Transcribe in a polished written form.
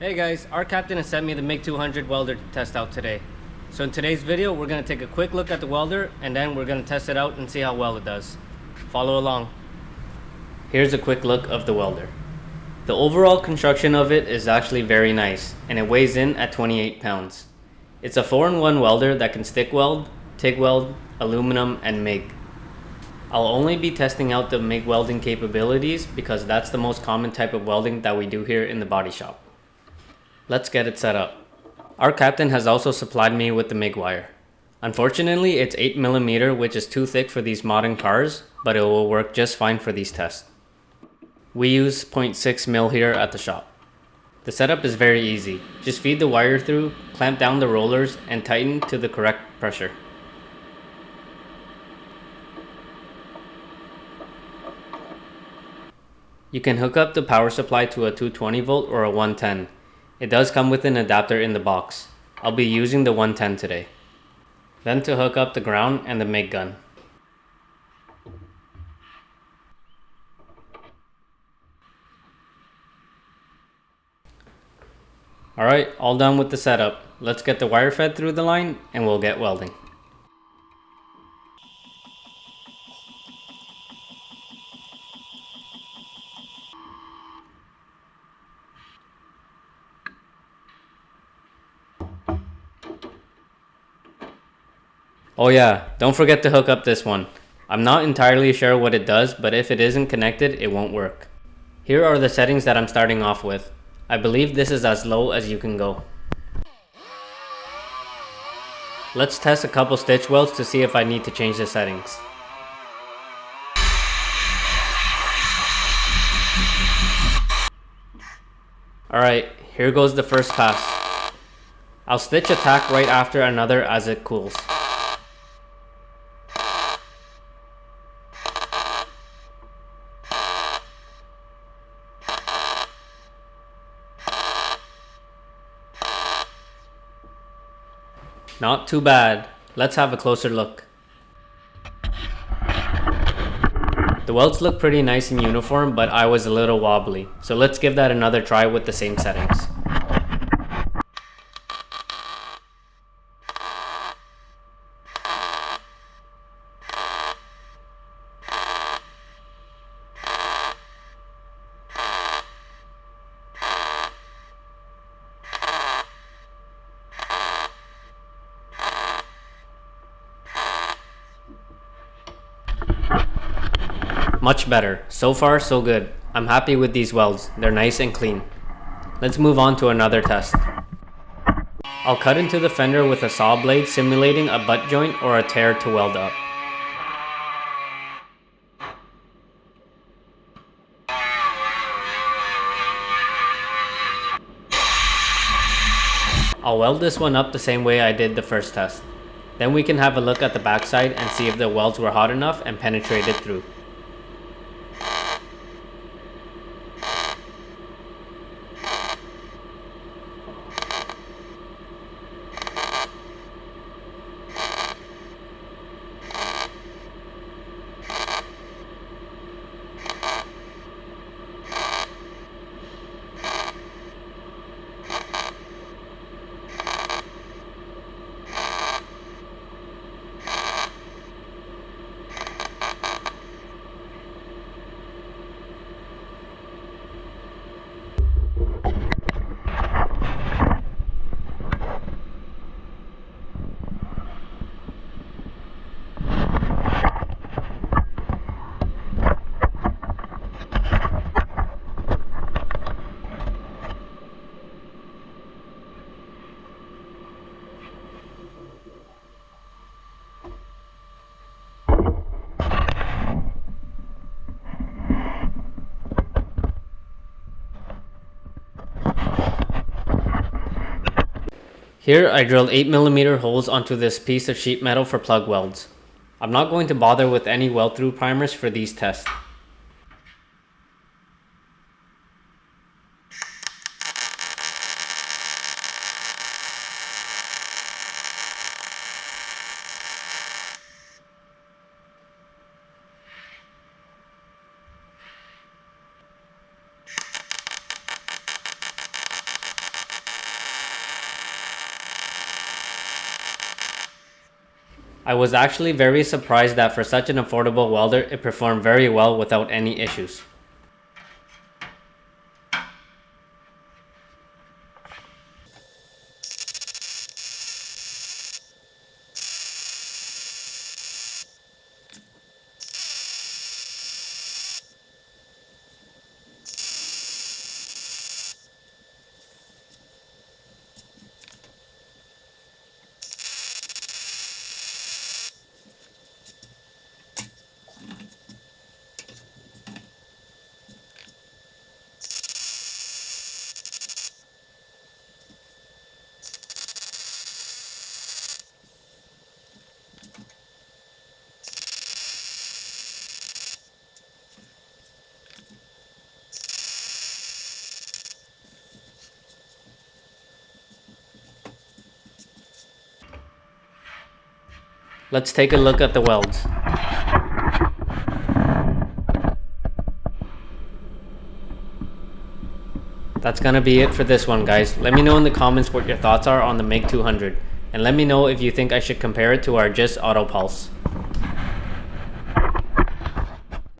Hey guys, our captain has sent me the MIG 200 welder to test out today. So in today's video, we're going to take a quick look at the welder and then we're going to test it out and see how well it does. Follow along. Here's a quick look of the welder. The overall construction of it is actually very nice and it weighs in at 28 pounds. It's a 4-in-1 welder that can stick weld, TIG weld, aluminum, and MIG. I'll only be testing out the MIG welding capabilities because that's the most common type of welding that we do here in the body shop. Let's get it set up. Our captain has also supplied me with the MIG wire. Unfortunately, it's 8mm, which is too thick for these modern cars, but it will work just fine for these tests. We use 0.6mm here at the shop. The setup is very easy. Just feed the wire through, clamp down the rollers, and tighten to the correct pressure. You can hook up the power supply to a 220 volt or a 110. It does come with an adapter in the box. I'll be using the 110 today. Then to hook up the ground and the MIG gun. Alright, all done with the setup. Let's get the wire fed through the line and we'll get welding. Oh yeah, don't forget to hook up this one. I'm not entirely sure what it does, but if it isn't connected, it won't work. Here are the settings that I'm starting off with. I believe this is as low as you can go. Let's test a couple stitch welds to see if I need to change the settings. Alright, here goes the first pass. I'll stitch a tack right after another as it cools. Not too bad. Let's have a closer look. The welds look pretty nice and uniform, but I was a little wobbly. So let's give that another try with the same settings. Much better. So far, so good. I'm happy with these welds. They're nice and clean. Let's move on to another test. I'll cut into the fender with a saw blade simulating a butt joint or a tear to weld up. I'll weld this one up the same way I did the first test. Then we can have a look at the backside and see if the welds were hot enough and penetrated through. Here I drilled 8mm holes onto this piece of sheet metal for plug welds. I'm not going to bother with any weld through primers for these tests. I was actually very surprised that for such an affordable welder, it performed very well without any issues. Let's take a look at the welds. That's gonna be it for this one, guys. Let me know in the comments what your thoughts are on the MIG 200, and let me know if you think I should compare it to our Just Auto Pulse.